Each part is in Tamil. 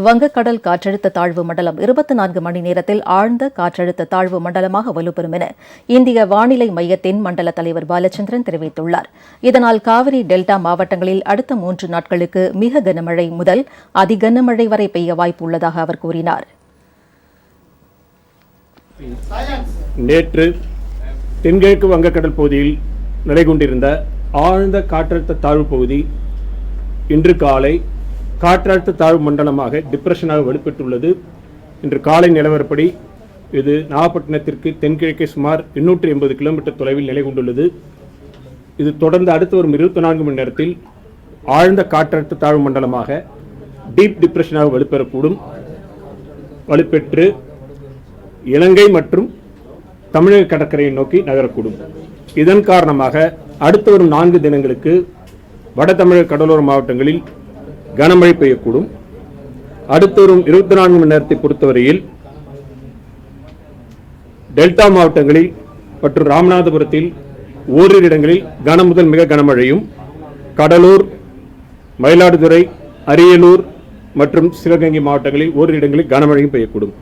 வங்கக்கடல் காற்றழுத்த தாழ்வு மண்டலம் 24 மணி நேரத்தில் ஆழ்ந்த காற்றழுத்த தாழ்வு மண்டலமாக வலுப்பெறும் என இந்திய வானிலை மையத்தின் மண்டல தலைவர் பாலச்சந்திரன் தெரிவித்துள்ளார். இதனால் காவிரி டெல்டா மாவட்டங்களில் அடுத்த 3 நாட்களுக்கு மிக கனமழை முதல் அதிகனமழை வரை பெய்ய வாய்ப்பு உள்ளதாக அவர் கூறினார். நேற்று தென்கிழக்கு வங்கக்கடல் பகுதியில் நிலை கொண்டிருந்த ஆழ்ந்த காற்றழுத்த தாழ்வு பகுதி இன்று காலை காற்றழுத்த தாழ்வு மண்டலமாக டிப்ரெஷனாக வலுப்பெற்றுள்ளது. இன்று காலை நிலவரப்படி இது நாகப்பட்டினத்திற்கு தென்கிழக்கே சுமார் 280 கிலோமீட்டர் தொலைவில் நிலை கொண்டுள்ளது. இது தொடர்ந்து அடுத்து வரும் 24 மணி நேரத்தில் ஆழ்ந்த காற்றழுத்த தாழ்வு மண்டலமாக டீப் டிப்ரெஷனாக வலுப்பெறக்கூடும். வலுப்பெற்று இலங்கை மற்றும் தமிழக கடற்கரையை நோக்கி நகரக்கூடும். இதன் காரணமாக அடுத்து வரும் 4 தினங்களுக்கு வட தமிழக கடலோர மாவட்டங்களில் கனமழை பெய்யக்கூடும். அடுத்து வரும் 24 மணி நேரத்தை பொறுத்தவரையில் டெல்டா மாவட்டங்களில் மற்றும் ராமநாதபுரத்தில் ஓரிரு இடங்களில் கன முதல் மிக கனமழையும், கடலூர், மயிலாடுதுறை, அரியலூர் மற்றும் சிவகங்கை மாவட்டங்களில் ஓரிரு இடங்களில் கனமழையும் பெய்யக்கூடும்.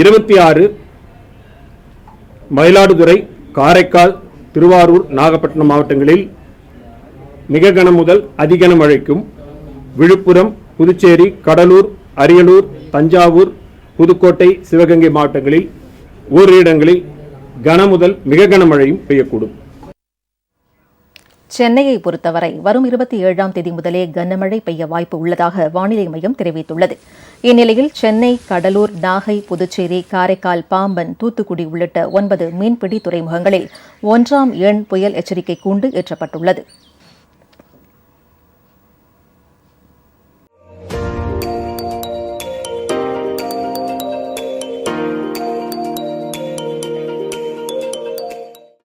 26 மயிலாடுதுறை, காரைக்கால், திருவாரூர், நாகப்பட்டினம் மாவட்டங்களில் மிக கன முதல் அதிகன மழைக்கும், விழுப்புரம், புதுச்சேரி, கடலூர், அரியலூர், தஞ்சாவூர், புதுக்கோட்டை, சிவகங்கை மாவட்டங்களில் ஓரிரு இடங்களில் கன முதல் மிக கனமழையும் பெய்யக்கூடும். சென்னையை பொறுத்தவரை வரும் 27ஆம் தேதி முதலே கனமழை பெய்ய வாய்ப்பு உள்ளதாக வானிலை மையம் தெரிவித்துள்ளது. இந்நிலையில் சென்னை, கடலூர், நாகை, புதுச்சேரி, காரைக்கால், பாம்பன், தூத்துக்குடி உள்ளிட்ட 9 மீன்பிடி துறைமுகங்களில் 1ஆம் எண் புயல் எச்சரிக்கை கூண்டு ஏற்றப்பட்டுள்ளது.